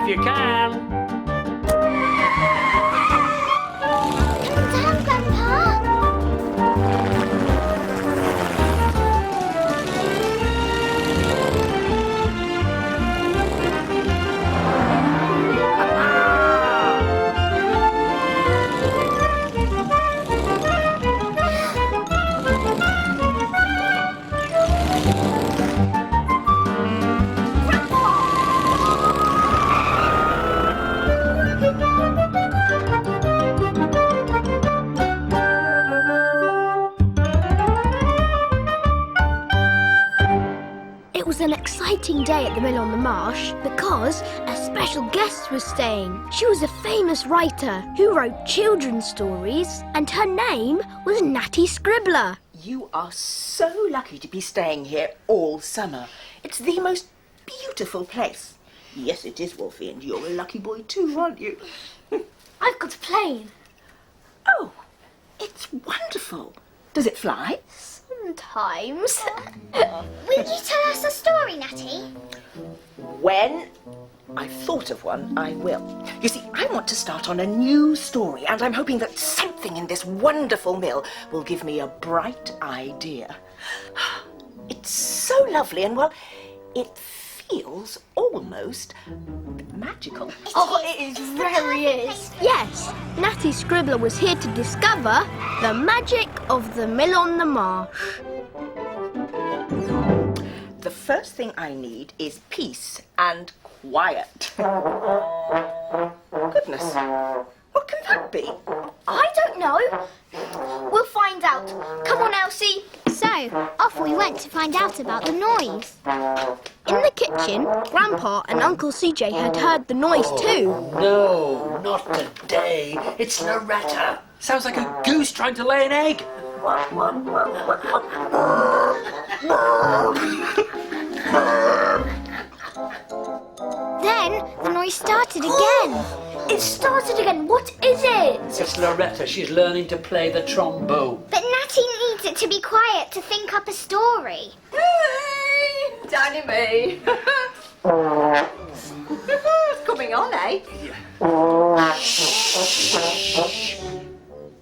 if you can. Damn, Grandpa! It was an exciting day at the Mill on the Marsh because a special guest was staying. She was a famous writer who wrote children's stories, and her name was Nattie Scribbler. You are so lucky to be staying here all summer. It's the most beautiful place. Yes, it is, Wolfie, and you're a lucky boy too, aren't you? I've got a plane. Oh, it's wonderful. Does it fly? Sometimes. Will you tell us a story, Nattie? When I've thought of one, I will. You see, I want to start on a new story, and I'm hoping that something in this wonderful mill will give me a bright idea. It's so lovely, and, well, it feels almost magical. It very is. Yes, Nattie Scribbler was here to discover the magic of the Mill on the Marsh. The first thing I need is peace and quiet. Goodness, what can that be? I don't know. We'll find out. Come on, Elsie. So, off we went to find out about the noise. In the kitchen, Grandpa and Uncle CJ had heard the noise too. No, not today. It's Loretta. Sounds like a goose trying to lay an egg. Then the noise started again. It started again. What is it? It's Loretta. She's learning to play the trombone. But Nattie needs it to be quiet to think up a story. Hey, Danny me. It's coming on, eh?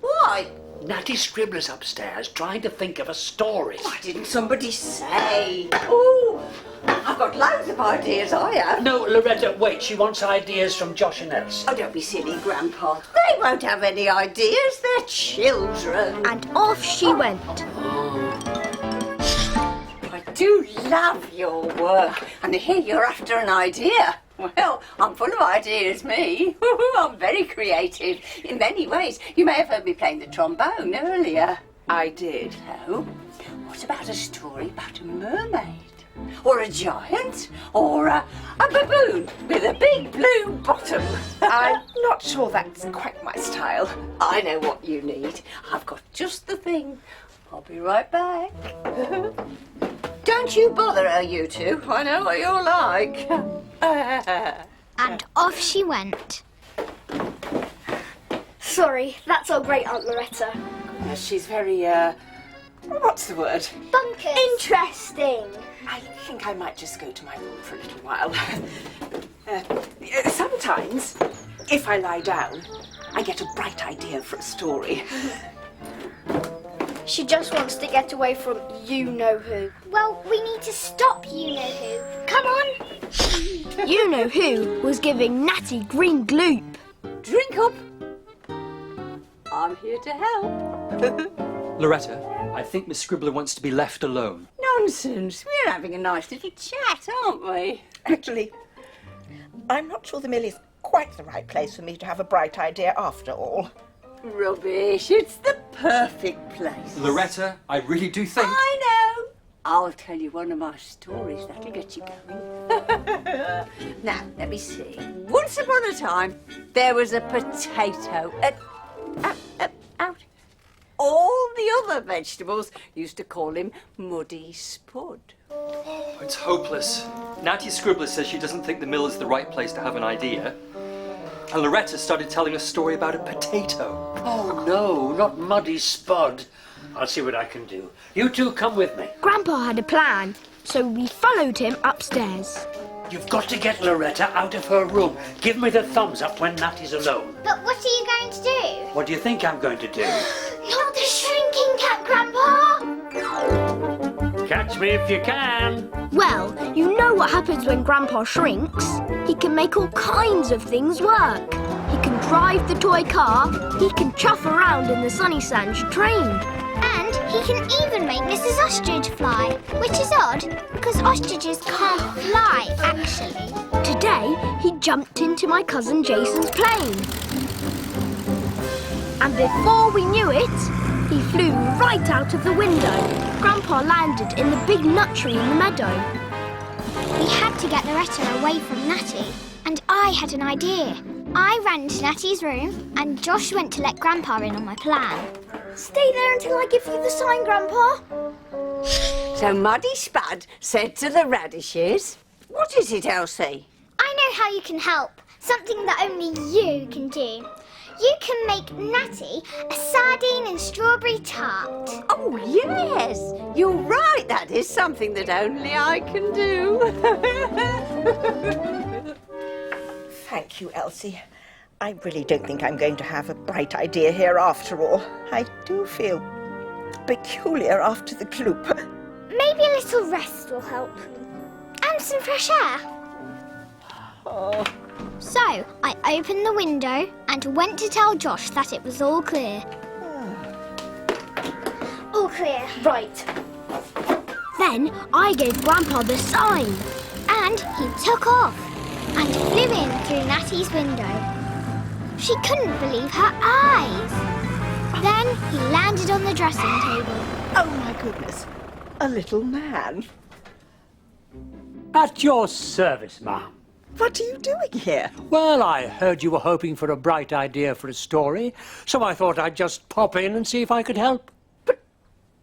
Why? Nattie Scribbler's upstairs trying to think of a story. Why didn't somebody say? Oh, I've got loads of ideas, I have. No, Loretta, wait. She wants ideas from Josh and Elsie. Oh, don't be silly, Grandpa. They won't have any ideas. They're children. And off she went. I do love your work. And here you're after an idea. Well, I'm full of ideas, me. I'm very creative. In many ways. You may have heard me playing the trombone earlier. I did. So, what about a story about a mermaid? Or a giant? Or a baboon with a big blue bottom? I'm not sure that's quite my style. I know what you need. I've got just the thing. I'll be right back. Don't you bother, you two. I know what you're like. And off she went. Sorry, that's our great Aunt Loretta. She's very, what's the word? Bunkers. Interesting. I think I might just go to my room for a little while. Sometimes, if I lie down, I get a bright idea for a story. She just wants to get away from you-know-who. Well, we need to stop you-know-who. Come on. You-know-who was giving Nattie green gloop. Drink up. I'm here to help. Loretta, I think Miss Scribbler wants to be left alone. Nonsense. We're having a nice little chat, aren't we? Actually, I'm not sure the mill is quite the right place for me to have a bright idea after all. Rubbish. It's the perfect place. Loretta, I really do think... I know. I'll tell you one of my stories that'll get you going. Now, let me see. Once upon a time, there was a potato. Out. All the other vegetables used to call him Muddy Spud. Oh, it's hopeless. Nattie Scribbler says she doesn't think the mill is the right place to have an idea. And Loretta started telling a story about a potato. Oh, no, not Muddy Spud. I'll see what I can do. You two come with me. Grandpa had a plan, so we followed him upstairs. You've got to get Loretta out of her room. Give me the thumbs up when Nattie's alone. But what are you going to do? What do you think I'm going to do? Not the shrinking cat, Grandpa! Catch me if you can. Well, you know what happens when Grandpa shrinks. He can make all kinds of things work. He can drive the toy car. He can chuff around in the Sunnysands train. And he can even make Mrs. Ostrich fly, which is odd, because ostriches can't fly, actually. Today, he jumped into my cousin Jason's plane. And before we knew it, he flew right out of the window. Grandpa landed in the big nut tree in the meadow. We had to get Loretta away from Nattie, and I had an idea. I ran to Nattie's room, and Josh went to let Grandpa in on my plan. Stay there until I give you the sign, Grandpa. So Muddy Spud said to the radishes, what is it, Elsie? I know how you can help, something that only you can do. You can make Nattie a sardine and strawberry tart. Oh, yes. You're right. That is something that only I can do. Thank you, Elsie. I really don't think I'm going to have a bright idea here after all. I do feel peculiar after the gloop. Maybe a little rest will help. And some fresh air. Oh. So, I opened the window and went to tell Josh that it was all clear. All clear. Right. Then I gave Grandpa the sign. And he took off and flew in through Nattie's window. She couldn't believe her eyes. Then he landed on the dressing table. Oh, my goodness. A little man. At your service, ma'am. What are you doing here? Well, I heard you were hoping for a bright idea for a story, so I thought I'd just pop in and see if I could help. But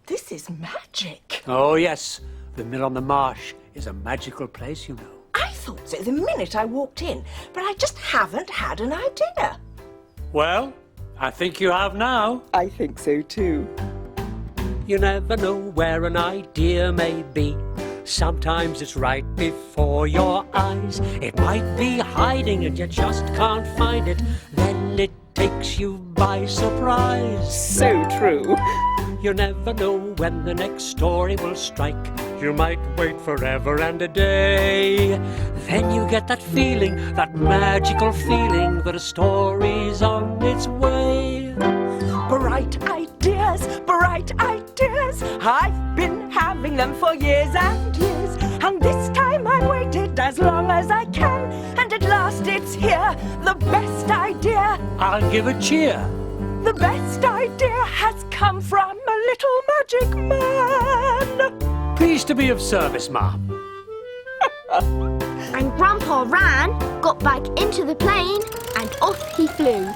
this is magic. Oh, yes. The mill on the marsh is a magical place, you know. I thought so the minute I walked in, but I just haven't had an idea. Well, I think you have now. I think so too. You never know where an idea may be. Sometimes it's right before your eyes. It might be hiding and you just can't find it. Then it takes you by surprise. So true. You never know when the next story will strike. You might wait forever and a day. Then you get that feeling, that magical feeling that a story's on its way. Bright ideas, bright ideas. I've been having them for years and years. And this time I waited as long as I can. And at last it's here, the best idea. I'll give a cheer. The best idea has come from a little magic man. Pleased to be of service, ma'am. And Grandpa ran, got back into the plane, and off he flew.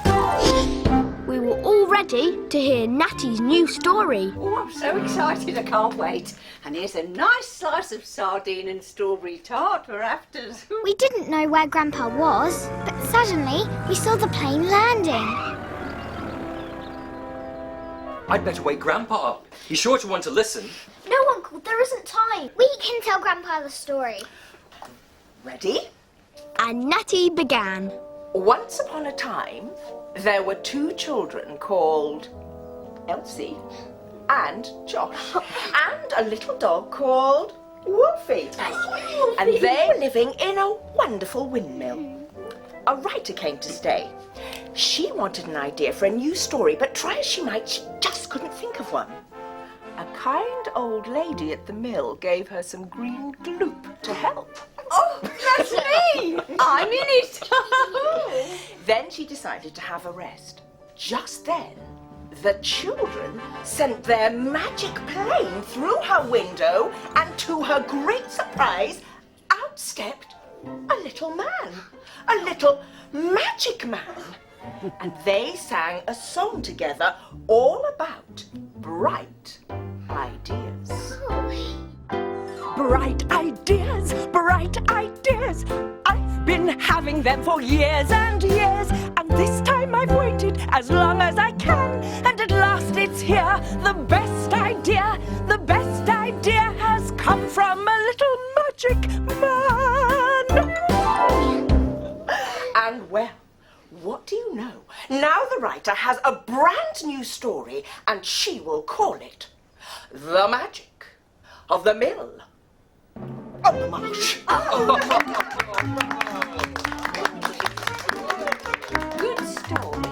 We were all ready to hear Nattie's new story. Oh, I'm so excited, I can't wait. And here's a nice slice of sardine and strawberry tart for afters. We didn't know where Grandpa was, but suddenly we saw the plane landing. I'd better wake Grandpa up. He's sure to want to listen. No, Uncle, there isn't time. We can tell Grandpa the story. Ready? And Nattie began. Once upon a time, there were two children called Elsie and Josh, and a little dog called Wolfie. And they were living in a wonderful windmill. A writer came to stay. She wanted an idea for a new story, but try as she might, she just couldn't think of one. A kind old lady at the mill gave her some green gloop to help. Oh, that's me! I'm in it! Then she decided to have a rest. Just then, the children sent their magic plane through her window, and to her great surprise, out stepped a little man. A little magic man. And they sang a song together all about bright ideas. Bright ideas, bright ideas. I've been having them for years and years. And this time I've waited as long as I can. And at last it's here, the best idea. The best idea has come from a little magic man. what do you know? Now the writer has a brand new story and she will call it The Magic of the Mill on the Marsh. Good story.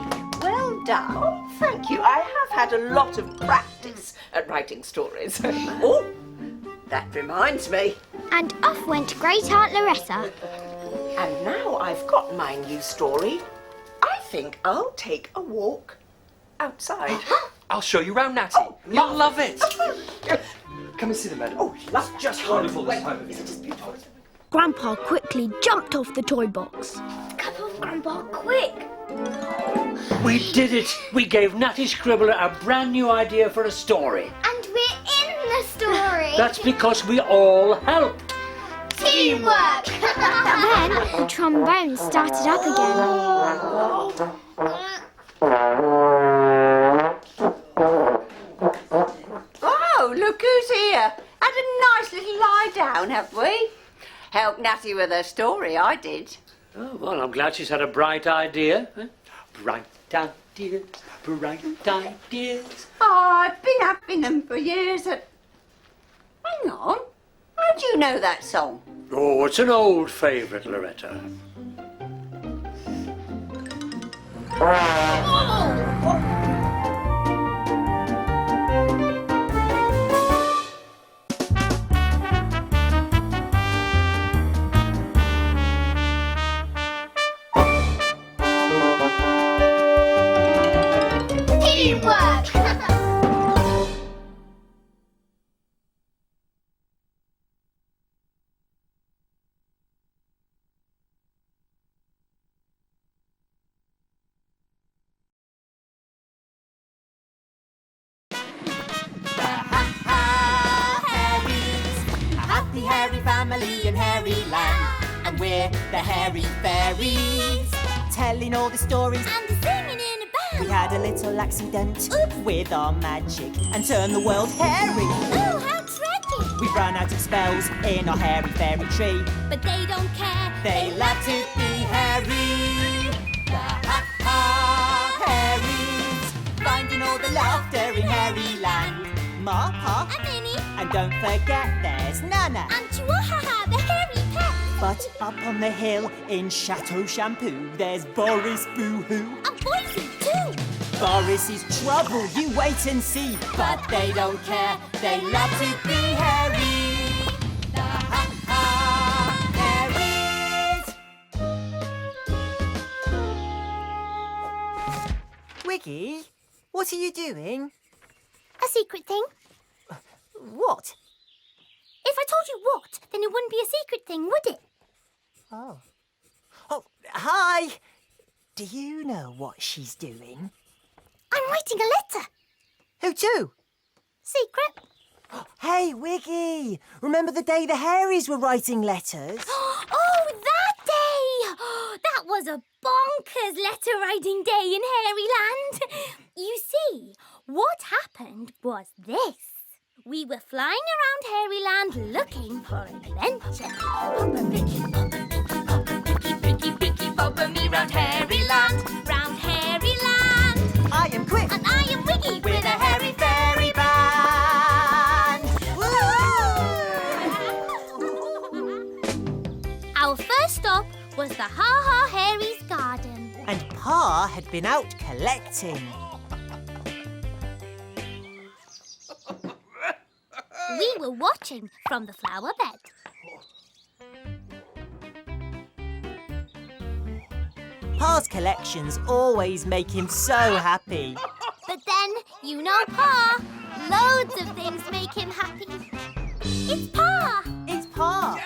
Well done. Oh, thank you. I have had a lot of practice at writing stories. Oh, That reminds me. And off went Great Aunt Loretta. and now I've got my new story, I think I'll take a walk outside. I'll show you round, Nattie. You'll love it. Come and see the meadow. Oh, It's just wonderful this time of year. beautiful. Grandpa quickly jumped off the toy box. Come on, Grandpa, quick. We did it! We gave Nattie Scribbler a brand new idea for a story. And we're in the story. That's because we all helped. teamwork. Then the trombone started up again. Oh, look who's here. Had a nice little lie down, have we? Helped Nattie with her story, I did. Oh, well, I'm glad she's had a bright idea. Huh? Bright ideas, bright ideas. Oh, I've been having them for years. Hang on. How do you know that song? Oh, it's an old favourite, Loretta. Teamwork. Happy hairy family in Hairyland, and we're the hairy fairies, telling all the stories. And singing in a band. We had a little accident with our magic and turned the world hairy. Oh, how tragic. We ran out of spells in our hairy fairy tree. But they don't care. They love to be hairy. The Ha Ha Hairies, finding all the laughter in Hairyland. Ma, Pa, And Minnie. and don't forget there's Nana. And Chihuahua, the hairy pet. But up on the hill in Chateau Shampoo, there's Boris Boo-hoo. And Boyzie too. Boris is trouble, you wait and see. But they don't care, they love to be hairy. The Ha Ha Hairies. Wiggy, what are you doing? A secret thing. What? If I told you what, then it wouldn't be a secret thing, would it? Oh, hi. Do you know what she's doing? I'm writing a letter. Who to? Secret. Hey, Wiggy! Remember the day the Hairies were writing letters? Oh, that day! That was a bonkers letter writing day in Hairyland. You see, what happened was this. We were flying around Hairyland looking for adventure. Bobber Mickey, Bobber Mickey, Bobber Mickey, Mickey, Mickey, Bobber me round Hairyland, round Hairyland. I am Quick, And I am Wiggy with a hairy fairy band. Woo! Our first stop was the Ha Ha Hairies garden. And Pa had been out collecting. We were watching from the flower bed. Pa's collections always make him so happy. But then, you know Pa. Loads of things make him happy. It's Pa. It's Pa.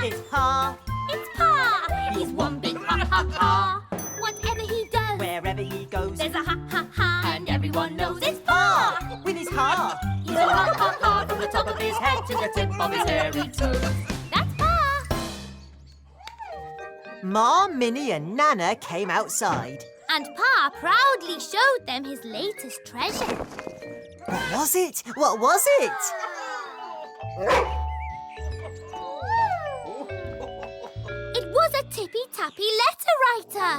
It's Pa. It's Pa. He's one big ha ha ha. Whatever he does, Wherever he goes, there's a ha ha ha. And everyone knows it's Pa. with his ha. He's a ha ha ha from the top of his head to the tip of his hairy toes. That's Pa. Ma, Minnie and Nana came outside. And Pa proudly showed them his latest treasure. What was it? What was it? It was a tippy. Tippy Tappy Letterwriter.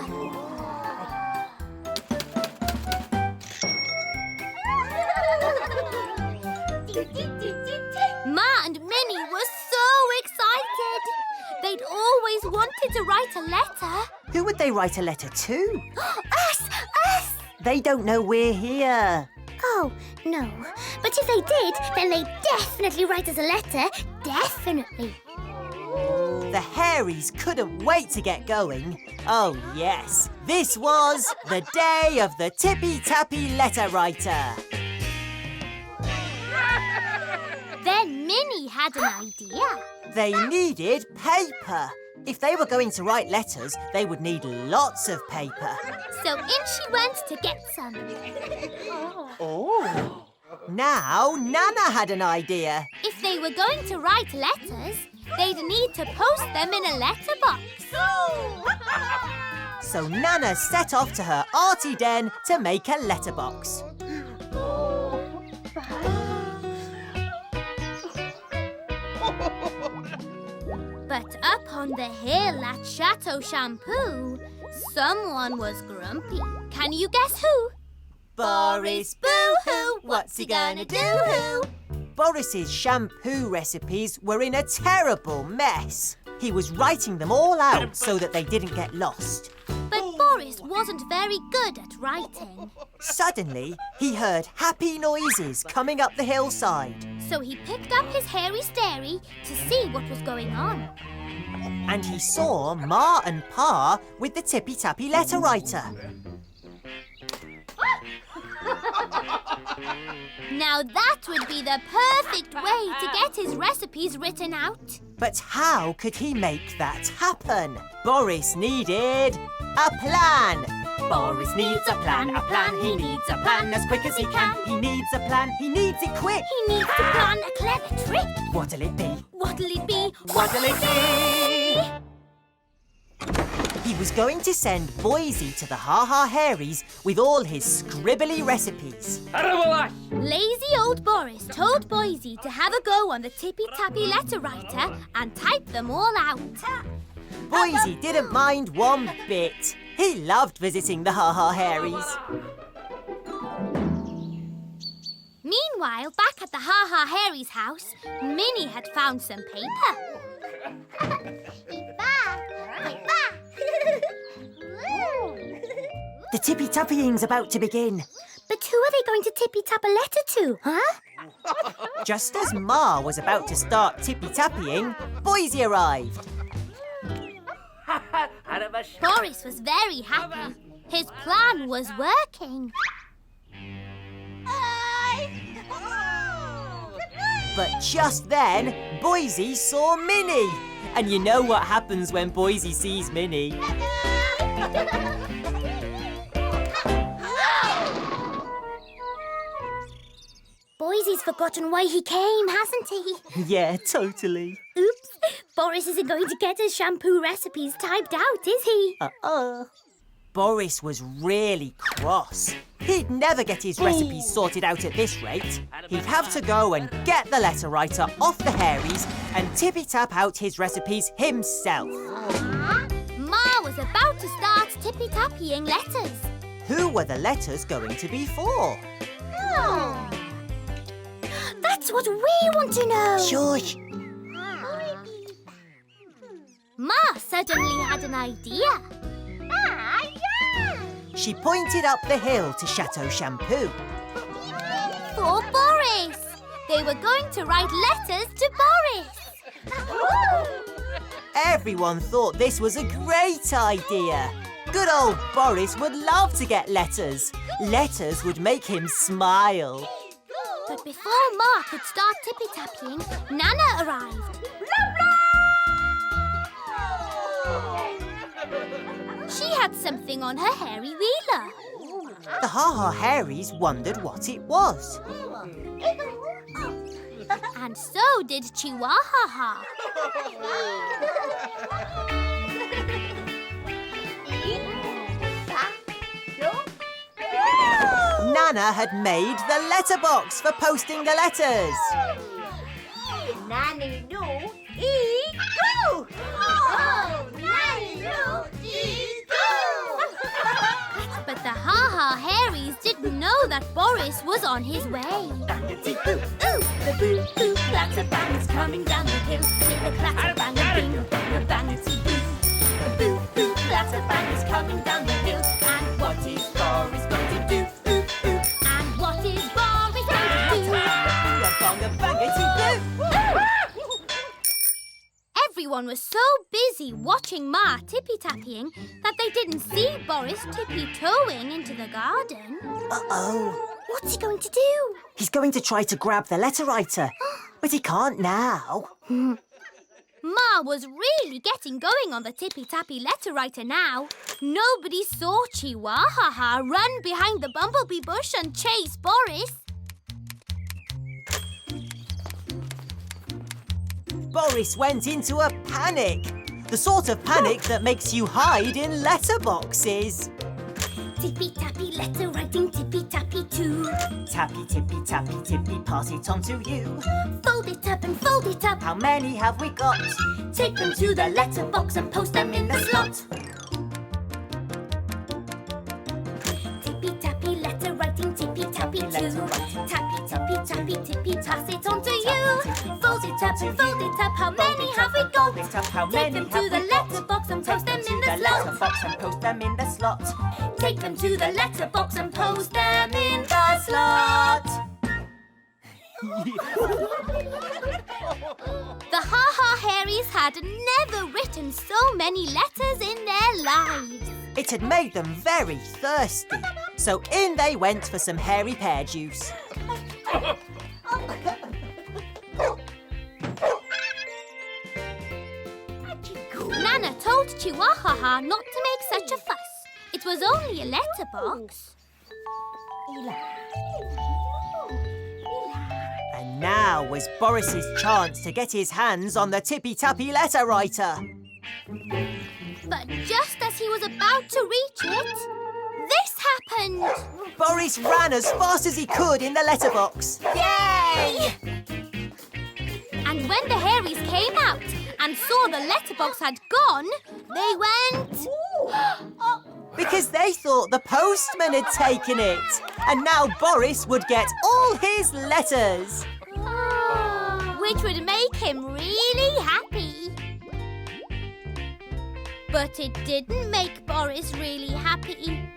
Ma and Minnie were so excited. They'd always wanted to write a letter. Who would they write a letter to? Us! Us! They don't know we're here. Oh, no. But if they did, then they'd definitely write us a letter. Definitely. The Hairies couldn't wait to get going. Oh, yes. This was the day of the Tippy Tappy Letter Writer. Then Minnie had an idea. They needed paper. If they were going to write letters, they would need lots of paper. So in she went to get some. Oh. Now, Nana had an idea. If they were going to write letters, they'd need to post them in a letterbox. So Nana set off to her arty den to make a letterbox. But up on the hill at Chateau Shampoo, someone was grumpy. Can you guess who? Boris, Boo-hoo! What's he gonna do? Boris's shampoo recipes were in a terrible mess. He was writing them all out so that they didn't get lost. But Boris wasn't very good at writing. Suddenly, he heard happy noises coming up the hillside. So he picked up his hairy stary to see what was going on. And he saw Ma and Pa with the Tippy Tappy Letter Writer. Now that would be the perfect way to get his recipes written out. But how could he make that happen? Boris needed a plan. Boris needs a plan, he needs a plan as quick as he can. He needs a plan, he needs it quick. He needs to plan a clever trick. What'll it be? What'll it be? What'll it be? He was going to send Boyzie to the Ha Ha Hairies with all his scribbly recipes. Lazy old Boris told Boyzie to have a go on the Tippy Tappy Letter Writer and type them all out. Boyzie didn't mind one bit. He loved visiting the Ha Ha Hairies. Meanwhile, back at the Ha Ha Hairies' house, Minnie had found some paper. The tippy tappying's about to begin. But who are they going to tippy tap a letter to, huh? Just as Ma was about to start tippy tappying, Boyzie arrived. Boris was very happy. His plan was working. But just then, Boyzie saw Minnie. And you know what happens when Boyzie sees Minnie. Boysie's forgotten why he came, hasn't he? Yeah, totally. Oops. Boris isn't going to get his shampoo recipes typed out, is he? Boris was really cross. He'd never get his recipes sorted out at this rate. He'd have to go and get the letter writer off the Hairies and tippy-tap out his recipes himself. Ma was about to start tippy-tappying letters. Who were the letters going to be for? That's what we want to know. Shush. Ma suddenly had an idea. She pointed up the hill to Chateau Shampoo. For Boris. They were going to write letters to Boris. Everyone thought this was a great idea. Good old Boris would love to get letters. Letters would make him smile. But before Ma could start tippy-tapping, Nana arrived. She had something on her hairy wheeler. The Ha Ha Hairies wondered what it was. And so did Chihuahua. Nana had made the letterbox for posting the letters. Nanny, no, eat, go! Oh, Nanny, no. Ha Hairies didn't know that Boris was on his way. Bangety-boo, ooh, the boo-boo, clatter-bang is coming down the hill. With a clatter-bang, a bing, a bangety-boo. The boo-boo, clatter-bang is coming down the hill. And what is Boris going to do? Ooh, ooh. And what is Boris going to do? Everyone was so busy watching Ma tippy-tappying that they didn't see Boris tippy-toeing into the garden. Uh-oh. What's he going to do? He's going to try to grab the letter writer, but he can't now. Ma was really getting going on the tippy-tappy letter writer now. Nobody saw Chihuahua run behind the bumblebee bush and chase Boris. Boris went into a panic. The sort of panic that makes you hide in letterboxes. Tippy-tappy letter writing, tippy-tappy too. Tappy, tippy, tappy, tippy, pass it on to you. Fold it up and fold it up. How many have we got? Take them to the letterbox and post them in the slot. Tippy-tappy letter writing, tippy-tappy too. Tappy, tippy, tappy, tippy, pass it on to you. Fold it up and fold it up. How many have we got? Take them to the letterbox and post them in the slot. Letterbox and post them in the slot. Take them to the letterbox and post them in the slot. The Ha Ha Hairies had never written so many letters in their lives. It had made them very thirsty, so in they went for some hairy pear juice. Nana told Chihuahua not to make such a fuss. It was only a letterbox. And now was Boris's chance to get his hands on the tippy-tappy letter writer. But just as he was about to reach it, this happened. Boris ran as fast as he could in the letterbox. Yay! And when the Hairies came out and saw the letterbox had gone, they went... Because they thought the postman had taken it. And now Boris would get all his letters. Which would make him really happy. But it didn't make Boris really happy.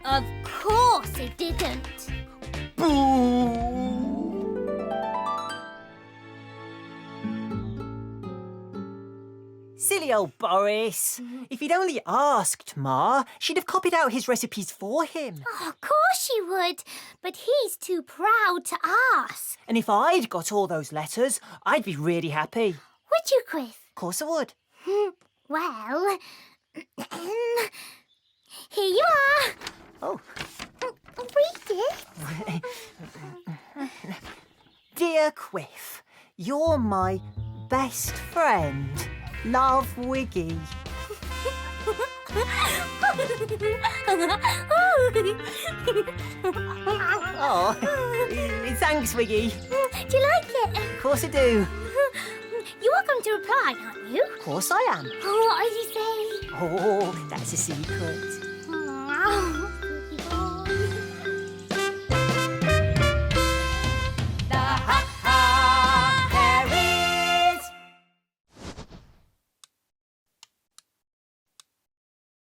Of course it didn't. Boo! Silly old Boris. If he'd only asked Ma, she'd have copied out his recipes for him. Oh, of course she would. But he's too proud to ask. And if I'd got all those letters, I'd be really happy. Would you, Chris? Of course I would. Well, here you are. Oh. Read it. Dear Quiff, you're my best friend. Love, Wiggy. Oh, thanks, Wiggy. Do you like it? Of course I do. You are going to reply, aren't you? Of course I am. What did you say? Oh, that's a secret.